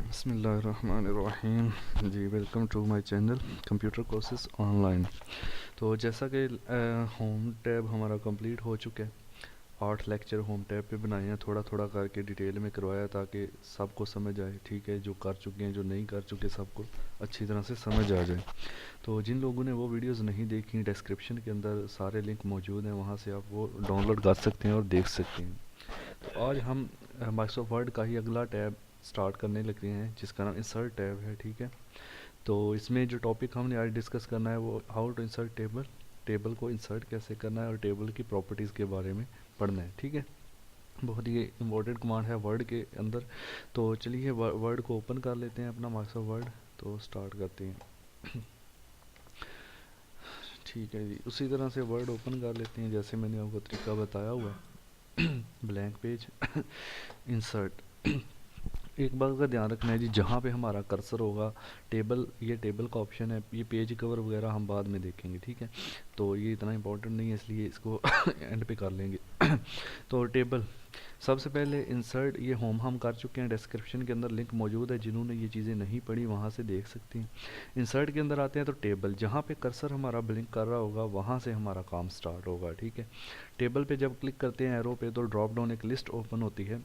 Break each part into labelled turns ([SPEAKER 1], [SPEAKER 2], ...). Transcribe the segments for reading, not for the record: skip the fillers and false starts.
[SPEAKER 1] बिस्मिल्लाहिर्रहमानिर्रहीम जी, welcome to my channel computer courses online. तो जैसा कि होम टैब हमारा कंप्लीट हो चुका है। 8 लेक्चर होम टैब पे बनाए हैं, थोड़ा थोड़ा करके डिटेल में करवाया ताकि सबको समझ आए। ठीक है, जो कर चुके हैं जो नहीं कर चुके सबको अच्छी तरह से समझ आ जाए। तो जिन लोगों ने वो वीडियोस नहीं देखी, डिस्क्रिप्शन के अंदर सारे लिंक मौजूद हैं, वहाँ से आप वो डाउनलोड कर सकते हैं और देख सकते हैं। तो आज हम माइक्रोसॉफ्ट वर्ड का ही अगला टैब स्टार्ट करने लगे हैं जिसका नाम इंसर्ट टैब है। ठीक है, तो इसमें जो टॉपिक हमने आज डिस्कस करना है वो how to insert table, table को इंसर्ट कैसे करना है और टेबल की प्रॉपर्टीज़ के बारे में पढ़ना है। ठीक है, बहुत ही इम्पोर्टेंट कमांड है वर्ड के अंदर। तो चलिए वर्ड को ओपन कर लेते हैं अपना माइक्रोसॉफ्ट वर्ड, तो स्टार्ट करते हैं। ठीक है जी, उसी तरह से वर्ड ओपन कर लेते हैं जैसे मैंने आपको तरीका बताया हुआ है। Blank page, insert. एक बात का ध्यान रखना है जी, जहाँ पे हमारा कर्सर होगा टेबल, ये टेबल का ऑप्शन है, ये पेज कवर वगैरह हम बाद में देखेंगे। ठीक है, तो ये इतना इंपॉर्टेंट नहीं है इसलिए इसको एंड पे कर लेंगे। तो टेबल सबसे पहले इंसर्ट, ये होम हम कर चुके हैं, डिस्क्रिप्शन के अंदर लिंक मौजूद है, जिन्होंने ये चीज़ें नहीं पढ़ी वहाँ से देख सकती हैं। इंसर्ट के अंदर आते हैं तो टेबल, जहाँ पे कर्सर हमारा ब्लिंक कर रहा होगा वहाँ से हमारा काम स्टार्ट होगा। ठीक है, टेबल पे जब क्लिक करते हैं एरो पे तो ड्रॉप डाउन एक लिस्ट ओपन होती है।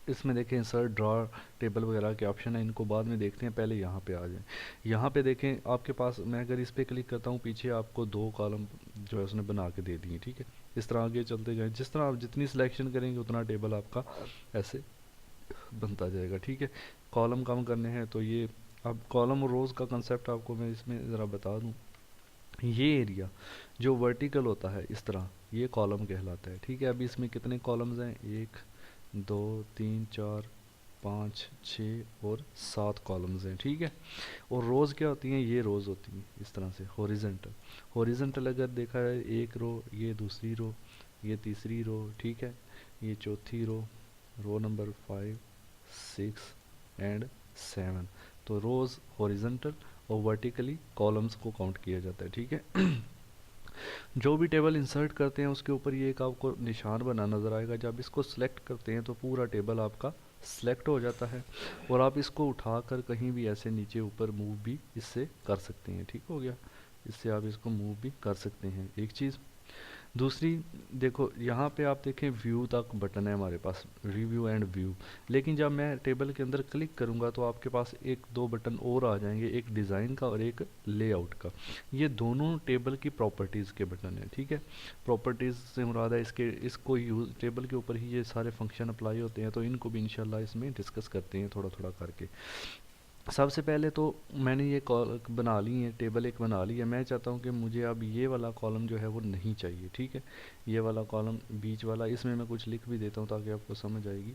[SPEAKER 1] इसमें देखें इंसर्ट, ड्रॉ, टेबल वगैरह के ऑप्शन है, इनको बाद में देखते हैं, पहले यहाँ पे आ जाएं। यहाँ पे देखें आपके पास, मैं अगर इस पे क्लिक करता हूँ पीछे आपको 2 कॉलम जो है उसने बना के दे दिए। ठीक है, इस तरह आगे चलते जाएं, जिस तरह आप जितनी सिलेक्शन करेंगे उतना टेबल आपका ऐसे बनता जाएगा। ठीक है, कॉलम कम करने हैं तो ये, अब कॉलम और रोज़ का कंसेप्ट आपको मैं इसमें ज़रा बता दूँ। ये एरिया जो वर्टिकल होता है इस तरह, ये कॉलम कहलाता है। ठीक है, अभी इसमें कितने कॉलम्स हैं, 1 2 3 4 5 6 और 7 कॉलम्स हैं। ठीक है, और रोज़ क्या होती हैं, ये रोज़ होती हैं इस तरह से हॉरिजेंटल। हॉरिजेंटल अगर देखा है, एक रो, ये दूसरी रो, ये तीसरी रो। ठीक है, ये चौथी रो, रो नंबर 5 6 एंड 7। तो रोज़ हॉरिजेंटल और वर्टिकली कॉलम्स को काउंट किया जाता है। ठीक है, जो भी टेबल इंसर्ट करते हैं उसके ऊपर ये एक आपको निशान बना नज़र आएगा, जब इसको सिलेक्ट करते हैं तो पूरा टेबल आपका सिलेक्ट हो जाता है और आप इसको उठाकर कहीं भी ऐसे नीचे ऊपर मूव भी इससे कर सकते हैं। ठीक हो गया, इससे आप इसको मूव भी कर सकते हैं, एक चीज़। दूसरी, देखो यहाँ पे आप देखें व्यू तक बटन है हमारे पास, रिव्यू एंड व्यू। लेकिन जब मैं टेबल के अंदर क्लिक करूँगा तो आपके पास एक दो बटन और आ जाएंगे, एक डिज़ाइन का और एक लेआउट का। ये दोनों टेबल की प्रॉपर्टीज़ के बटन हैं। ठीक है, प्रॉपर्टीज़ से मुराद है इसके, इसको यूज़ टेबल के ऊपर ही ये सारे फंक्शन अप्लाई होते हैं, तो इनको भी इंशाल्लाह इसमें डिस्कस करते हैं थोड़ा थोड़ा करके। सबसे पहले तो मैंने ये कॉल बना ली है, टेबल एक बना ली है। मैं चाहता हूँ कि मुझे अब ये वाला कॉलम जो है वो नहीं चाहिए। ठीक है, ये वाला कॉलम बीच वाला, इसमें मैं कुछ लिख भी देता हूँ ताकि आपको समझ आएगी।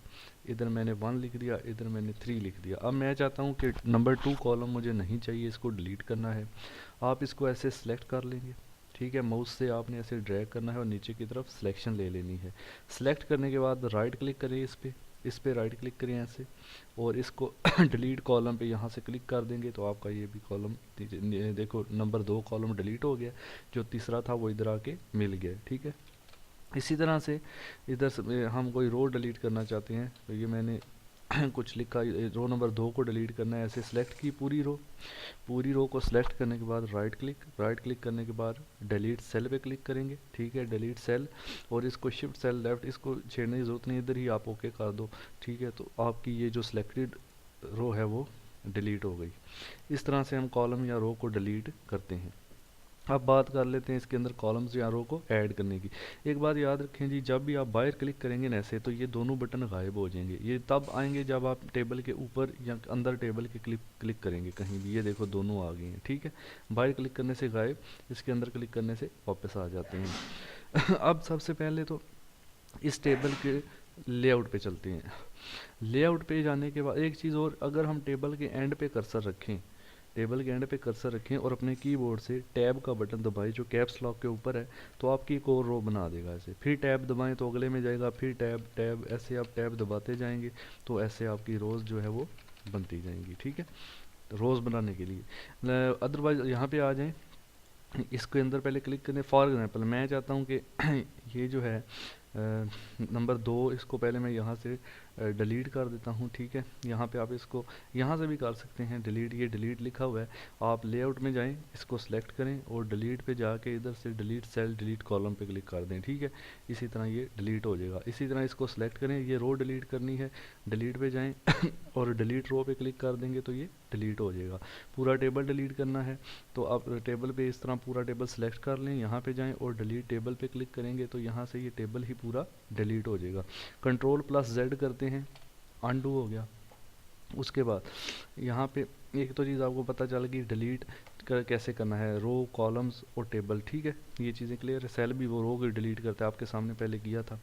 [SPEAKER 1] इधर मैंने 1 लिख दिया, इधर मैंने 3 लिख दिया। अब मैं चाहता हूँ कि नंबर 2 कॉलम मुझे नहीं चाहिए, इसको डिलीट करना है। आप इसको ऐसे सेलेक्ट कर लेंगे। ठीक है, माउस से आपने ऐसे ड्रैग करना है और नीचे की तरफ सिलेक्शन ले लेनी है। सेलेक्ट करने के बाद राइट क्लिक करें इस पे राइट क्लिक करें ऐसे, और इसको डिलीट कॉलम पे यहाँ से क्लिक कर देंगे तो आपका ये भी कॉलम, देखो नंबर 2 कॉलम डिलीट हो गया, जो तीसरा था वो इधर आके मिल गया। ठीक है, इसी तरह से इधर से हम कोई रो डिलीट करना चाहते हैं तो ये मैंने कुछ लिखा, रो नंबर 2 को डिलीट करना है, ऐसे सेलेक्ट की पूरी रो को सिलेक्ट करने के बाद राइट क्लिक करने के बाद डिलीट सेल पे क्लिक करेंगे। ठीक है, डिलीट सेल, और इसको शिफ्ट सेल लेफ्ट, इसको छेड़ने की ज़रूरत नहीं, इधर ही आप ओके कर दो। ठीक है, तो आपकी ये जो सिलेक्टेड रो है वो डिलीट हो गई। इस तरह से हम कॉलम या रो को डिलीट करते हैं। अब बात कर लेते हैं इसके अंदर कॉलम्स या रो को ऐड करने की। एक बात याद रखें जी, जब भी आप बाहर क्लिक करेंगे ना ऐसे, तो ये दोनों बटन गायब हो जाएंगे। ये तब आएंगे जब आप टेबल के ऊपर या अंदर टेबल के क्लिक करेंगे कहीं भी। ये देखो दोनों आ गए हैं। ठीक है, बाहर क्लिक करने से गायब, इसके अंदर क्लिक करने से वापस आ जाते हैं। अब सबसे पहले तो इस टेबल के लेआउट पे चलते हैं। लेआउट पे जाने के बाद एक चीज़ और, अगर हम टेबल के एंड पे कर्सर रखें, टेबल के एंड पे कर्सर रखें और अपने कीबोर्ड से टैब का बटन दबाएं जो कैप्स लॉक के ऊपर है, तो आपकी एक और रो बना देगा ऐसे। फिर टैब दबाएं तो अगले में जाएगा, फिर टैब टैब, ऐसे आप टैब दबाते जाएंगे तो ऐसे आपकी रोज़ जो है वो बनती जाएंगी। ठीक है, तो रोज़ बनाने के लिए अदरवाइज यहाँ पे आ जाएं, इसके अंदर पहले क्लिक करें। फॉर एग्जांपल मैं चाहता हूँ कि ये जो है नंबर 2, इसको पहले मैं यहाँ से डिलीट कर देता हूँ, ठीक है। यहाँ पे आप इसको यहाँ से भी कर सकते हैं डिलीट, ये डिलीट लिखा हुआ है, आप लेआउट में जाएं, इसको सेलेक्ट करें और डिलीट पे जाके इधर से डिलीट सेल डिलीट कॉलम पे क्लिक कर दें, ठीक है। इसी तरह ये डिलीट हो जाएगा। इसी तरह इसको सेलेक्ट करें, ये रो डिलीट करनी है, डिलीट पे जाएं और डिलीट रो पे क्लिक कर देंगे तो ये डिलीट हो जाएगा। पूरा टेबल डिलीट करना है तो आप टेबल पे इस तरह पूरा टेबल सेलेक्ट कर लें, यहाँ पे जाएं और डिलीट टेबल पे क्लिक करेंगे तो यहाँ से ये टेबल ही पूरा डिलीट हो जाएगा। Ctrl+Z करते हैं, अनडू हो गया। उसके बाद यहाँ पे एक तो चीज़ आपको पता चल गई डिलीट कैसे करना है, रो कॉलम्स और टेबल, ठीक है। ये चीज़ें क्लियर है। सेल भी वो रो को डिलीट करता है, आपके सामने पहले किया था।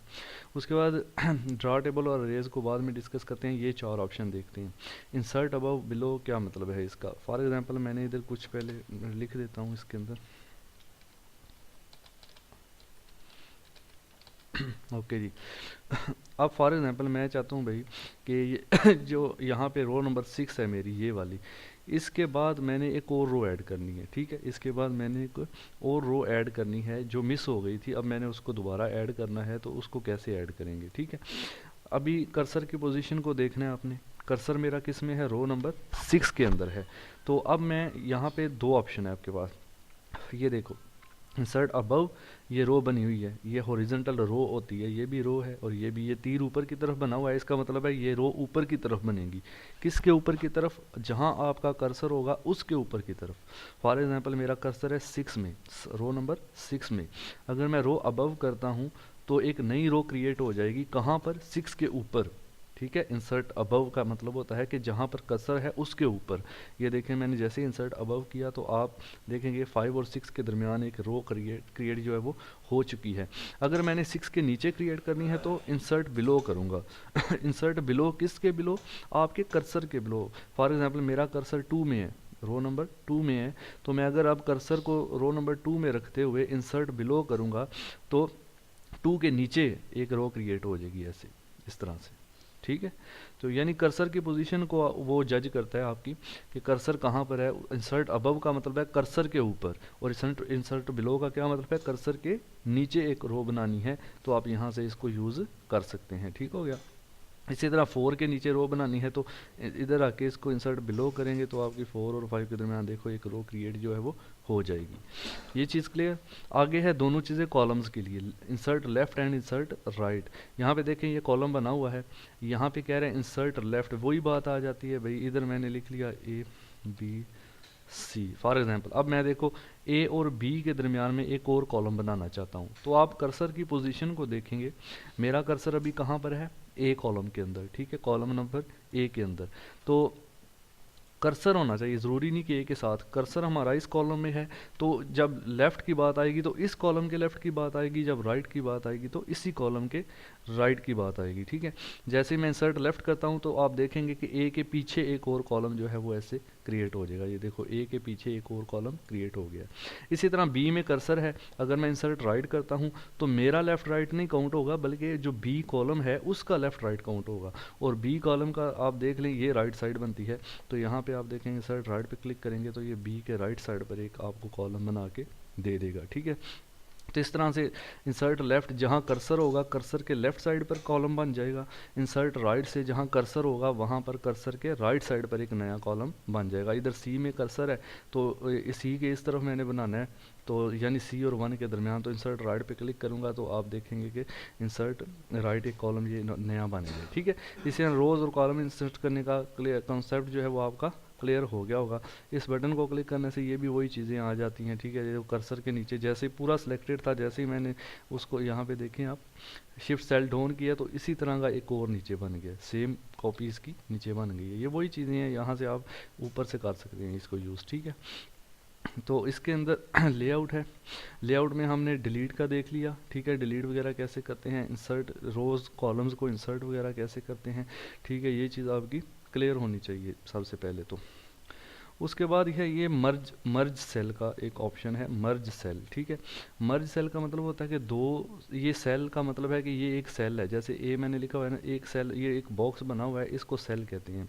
[SPEAKER 1] उसके बाद ड्रा टेबल और अरेज को बाद में डिस्कस करते हैं। ये 4 ऑप्शन देखते हैं। इंसर्ट अबव बिलो क्या मतलब है इसका। फॉर एग्जांपल मैंने इधर कुछ पहले लिख देता हूँ इसके अंदर। ओके जी। अब फॉर एग्जांपल मैं चाहता हूँ भाई कि ये जो यहाँ पे रो नंबर 6 है मेरी, ये वाली, इसके बाद मैंने एक और रो ऐड करनी है, ठीक है। इसके बाद मैंने एक और रो ऐड करनी है जो मिस हो गई थी, अब मैंने उसको दोबारा ऐड करना है, तो उसको कैसे ऐड करेंगे, ठीक है। अभी कर्सर की पोजीशन को देखना है आपने। कर्सर मेरा किस में है, रो नंबर 6 के अंदर है। तो अब मैं यहाँ पे 2 ऑप्शन है आपके पास, ये देखो इंसर्ट अबव, ये रो बनी हुई है, ये हॉरिजॉन्टल रो होती है, ये भी रो है और ये भी, ये तीर ऊपर की तरफ बना हुआ है, इसका मतलब है ये रो ऊपर की तरफ बनेगी। किसके ऊपर की तरफ, जहां आपका कर्सर होगा उसके ऊपर की तरफ। फॉर एग्जांपल मेरा कर्सर है 6 में, रो नंबर 6 में। अगर मैं रो अबव करता हूं तो एक नई रो क्रिएट हो जाएगी, कहां पर, 6 के ऊपर, ठीक है। इंसर्ट अबव का मतलब होता है कि जहां पर कर्सर है उसके ऊपर। ये देखें मैंने जैसे इंसर्ट अबव किया तो आप देखेंगे 5 और 6 के दरमियान एक रो क्रिएट जो है वो हो चुकी है। अगर मैंने 6 के नीचे क्रिएट करनी है तो इंसर्ट बिलो करूँगा। इंसर्ट बिलो, किसके बिलो, आपके कर्सर के बिलो। फॉर एग्जाम्पल मेरा कर्सर 2 में है, रो नंबर 2 में है, तो मैं अगर अब कर्सर को रो नंबर 2 में रखते हुए इंसर्ट बिलो करूँगा तो 2 के नीचे एक रो क्रिएट हो जाएगी, ऐसे इस तरह से, ठीक है। तो यानी कर्सर की पोजीशन को वो जज करता है आपकी कि कर्सर कहाँ पर है। इंसर्ट अबव का मतलब है कर्सर के ऊपर, और इंसर्ट बिलो का क्या मतलब है, कर्सर के नीचे एक रो बनानी है, तो आप यहाँ से इसको यूज़ कर सकते हैं, ठीक हो गया। इसी तरह 4 के नीचे रो बनानी है तो इधर आके इसको इंसर्ट बिलो करेंगे तो आपकी 4 और 5 के दरमियान देखो एक रो क्रिएट जो है वो हो जाएगी। ये चीज़ क्लियर। आगे है दोनों चीज़ें कॉलम्स के लिए, insert left and insert right. यहाँ पे देखें ये कॉलम बना हुआ है, यहाँ पे कह रहे हैं इंसर्ट लेफ्ट, वही बात आ जाती है भाई, इधर मैंने लिख लिया ABC फॉर एग्जांपल। अब मैं देखो A और B के दरमियान में एक और कॉलम बनाना चाहता हूँ, तो आप कर्सर की पोजीशन को देखेंगे, मेरा कर्सर अभी कहाँ पर है, A कॉलम के अंदर, ठीक है, कॉलम नंबर A के अंदर। तो कर्सर होना चाहिए, ज़रूरी नहीं कि ए के साथ। कर्सर हमारा इस कॉलम में है तो जब लेफ़्ट की बात आएगी तो इस कॉलम के लेफ़्ट की बात आएगी, जब राइट की बात आएगी तो इसी कॉलम के राइट की बात आएगी, ठीक है। जैसे ही मैं इंसर्ट लेफ़्ट करता हूँ तो आप देखेंगे कि ए के पीछे एक और कॉलम जो है वो ऐसे क्रिएट हो जाएगा। ये देखो ए के पीछे एक और कॉलम क्रिएट हो गया। इसी तरह बी में कर्सर है, अगर मैं इंसर्ट राइट करता हूँ तो मेरा लेफ़्ट राइट नहीं काउंट होगा, बल्कि जो बी कॉलम है उसका लेफ़्ट राइट काउंट होगा। और बी कॉलम का आप देख लें ये राइट साइड बनती है, तो यहाँ पे आप देखेंगे इंसर्ट राइट पे क्लिक करेंगे तो ये बी के राइट साइड पर एक आपको कॉलम बना के दे देगा, ठीक है। तो इस तरह से इंसर्ट लेफ्ट, जहाँ कर्सर होगा कर्सर के लेफ्ट साइड पर कॉलम बन जाएगा। इंसर्ट राइट से जहाँ कर्सर होगा वहाँ पर कर्सर के राइट साइड पर एक नया कॉलम बन जाएगा। इधर सी में कर्सर है तो सी के इस तरफ मैंने बनाना है, तो यानी सी और 1 के दरमियान, तो इंसर्ट राइट पे क्लिक करूँगा तो आप देखेंगे कि इंसर्ट राइट एक कॉलम ये नया बनेगा, ठीक है। इसी तरह रोज़ और कॉलम इंसर्ट करने का क्लियर कॉन्सेप्ट जो है वो आपका क्लियर हो गया होगा। इस बटन को क्लिक करने से ये भी वही चीज़ें आ जाती हैं, ठीक है। जो कर्सर के नीचे जैसे ही पूरा सिलेक्टेड था, जैसे ही मैंने उसको यहाँ पे देखें आप शिफ्ट सेल डाउन किया तो इसी तरह का एक और नीचे बन गया, सेम कॉपी इसकी नीचे बन गई है। ये वही चीज़ें हैं, यहाँ से आप ऊपर से कर सकते हैं इसको यूज़, ठीक है। तो इसके अंदर लेआउट है, लेआउट में हमने डिलीट का देख लिया, ठीक है, डिलीट वगैरह कैसे करते हैं, इंसर्ट रोज़ कॉलम्स को इंसर्ट वगैरह कैसे करते हैं, ठीक है। ये चीज़ आपकी क्लियर होनी चाहिए सबसे पहले तो। उसके बाद है ये मर्ज मर्ज सेल का एक ऑप्शन है, मर्ज सेल। ठीक है, मर्ज सेल का मतलब होता है कि दो, ये सेल का मतलब है कि ये एक सेल है, जैसे ए मैंने लिखा हुआ है ना, एक सेल, ये एक बॉक्स बना हुआ है, इसको सेल कहते हैं।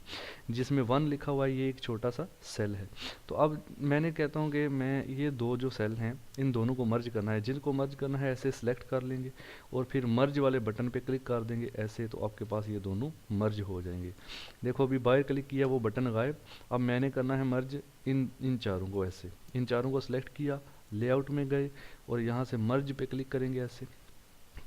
[SPEAKER 1] जिसमें 1 लिखा हुआ है, ये एक छोटा सा सेल है। तो अब मैंने कहता हूँ कि मैं ये दो जो सेल हैं इन दोनों को मर्ज करना है। जिनको मर्ज करना है ऐसे सिलेक्ट कर लेंगे और फिर मर्ज वाले बटन पे क्लिक कर देंगे ऐसे, तो आपके पास ये दोनों मर्ज हो जाएंगे। देखो अभी बाहर क्लिक किया, वो बटन गायब। अब मैंने करना है मर्ज इन इन चारों को, ऐसे इन चारों को सिलेक्ट किया, लेआउट में गए और यहाँ से मर्ज पे क्लिक करेंगे ऐसे,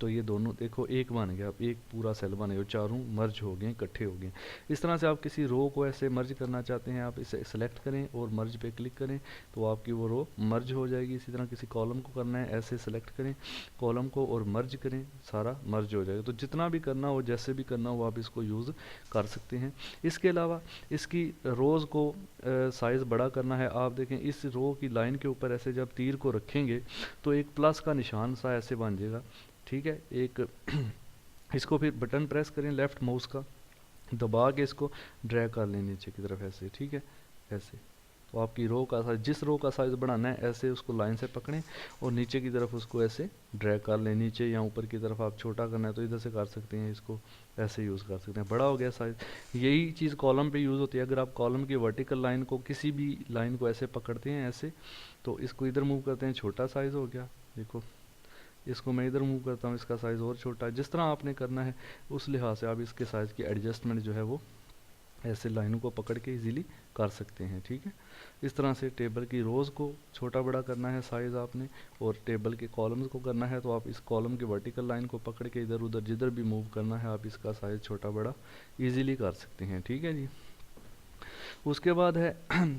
[SPEAKER 1] तो ये दोनों देखो एक बन गया, अब एक पूरा सेल बन गया, चारों मर्ज हो गए, इकट्ठे हो गए। इस तरह से आप किसी रो को ऐसे मर्ज करना चाहते हैं, आप इसे सेलेक्ट करें और मर्ज पे क्लिक करें तो आपकी वो रो मर्ज हो जाएगी। इसी तरह किसी कॉलम को करना है, ऐसे सेलेक्ट करें कॉलम को और मर्ज करें, सारा मर्ज हो जाएगा। तो जितना भी करना हो, जैसे भी करना हो, आप इसको यूज़ कर सकते हैं। इसके अलावा इसकी रोज़ को साइज़ बड़ा करना है। आप देखें इस रो की लाइन के ऊपर ऐसे जब तीर को रखेंगे तो एक प्लस का निशान सा ऐसे बन जाएगा। ठीक है, एक इसको फिर बटन प्रेस करें लेफ्ट माउस का, दबा के इसको ड्रैग कर लें नीचे की तरफ ऐसे। ठीक है, ऐसे तो आपकी रो का साइज, जिस रो का साइज़ बढ़ाना है ऐसे उसको लाइन से पकड़ें और नीचे की तरफ उसको ऐसे ड्रैग कर लें। नीचे या ऊपर की तरफ आप छोटा करना है तो इधर से कर सकते हैं, इसको ऐसे यूज़ कर सकते हैं। बड़ा हो गया साइज़। यही चीज़ कॉलम पे यूज़ होती है। अगर आप कॉलम की वर्टिकल लाइन को, किसी भी लाइन को ऐसे पकड़ते हैं ऐसे, तो इसको इधर मूव करते हैं, छोटा साइज़ हो गया। देखो इसको मैं इधर मूव करता हूँ, इसका साइज़ और छोटा है। जिस तरह आपने करना है उस लिहाज से आप इसके साइज़ की एडजस्टमेंट जो है वो ऐसे लाइनों को पकड़ के इजीली कर सकते हैं। ठीक है, इस तरह से टेबल की रोज़ को छोटा बड़ा करना है साइज़ आपने, और टेबल के कॉलम्स को करना है तो आप इस कॉलम की वर्टिकल लाइन को पकड़ के इधर उधर जिधर भी मूव करना है आप इसका साइज़ छोटा बड़ा इजीली कर सकते हैं। ठीक है जी। उसके बाद है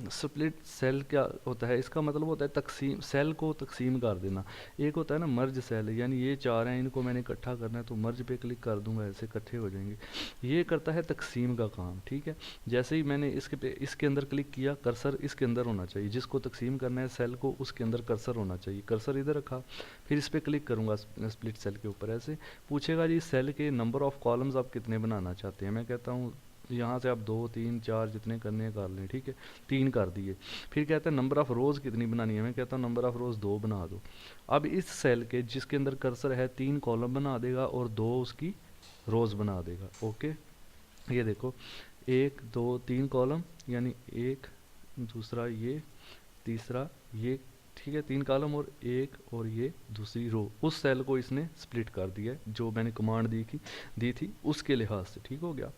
[SPEAKER 1] स्प्लिट सेल। क्या होता है इसका मतलब होता है तकसीम, सेल को तकसीम कर देना। एक होता है ना मर्ज सेल, यानी ये चार हैं, इनको मैंने इकट्ठा करना है तो मर्ज पे क्लिक कर दूंगा, ऐसे इकट्ठे हो जाएंगे। ये करता है तकसीम का काम। ठीक है, जैसे ही मैंने इसके अंदर क्लिक किया, कर्सर इसके अंदर होना चाहिए, जिसको तकसीम करना है सेल को उसके अंदर कर्सर होना चाहिए। कर्सर इधर रखा, फिर इस पर क्लिक करूँगा स्प्लिट सेल के ऊपर, ऐसे पूछेगा जी सेल के नंबर ऑफ़ कॉलम्स आप कितने बनाना चाहते हैं। मैं कहता हूँ यहाँ से आप 2 3 4 जितने करने हैं कर लें। ठीक है, 3 कर दिए। फिर कहता है नंबर ऑफ़ रोज़ कितनी बनानी है। मैं कहता हूँ नंबर ऑफ़ रोज़ 2 बना दो। अब इस सेल के जिसके अंदर कर्सर है 3 कॉलम बना देगा और 2 उसकी रोज़ बना देगा। ओके, ये देखो 1 2 3 कॉलम, यानी एक, दूसरा ये, तीसरा ये। ठीक है, 3 कॉलम और एक, और ये दूसरी रो। उस सेल को इसने स्प्लिट कर दिया जो मैंने कमांड दी थी उसके लिहाज से। ठीक हो गया।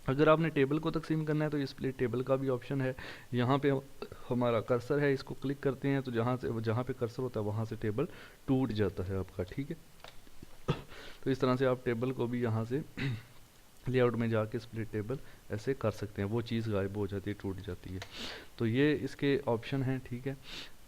[SPEAKER 1] अगर आपने टेबल को तकसीम करना है तो ये स्प्लिट टेबल का भी ऑप्शन है। यहाँ पे हमारा कर्सर है, इसको क्लिक करते हैं तो जहाँ पे कर्सर होता है वहाँ से टेबल टूट जाता है आपका। ठीक है, तो इस तरह से आप टेबल को भी यहाँ से लेआउट में जाके स्प्लिट टेबल ऐसे कर सकते हैं, वो चीज़ गायब हो जाती है, टूट जाती है। तो ये इसके ऑप्शन हैं। ठीक है,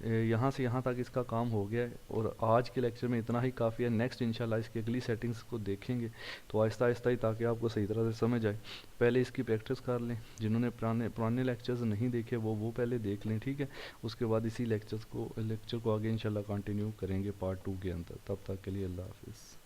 [SPEAKER 1] यहाँ से यहाँ तक इसका काम हो गया है और आज के लेक्चर में इतना ही काफ़ी है। नेक्स्ट इंशाल्लाह इसकी अगली सेटिंग्स को देखेंगे तो आहिस्ता आहिस्ता ही, ताकि आपको सही तरह से समझ आए। पहले इसकी प्रैक्टिस कर लें, जिन्होंने पुराने लेक्चर्स नहीं देखे वो पहले देख लें। ठीक है, उसके बाद इसी लेक्चर को आगे इंशाल्लाह कंटिन्यू करेंगे पार्ट 2 के अंदर। तब तक के लिए अल्लाह हाफिज़।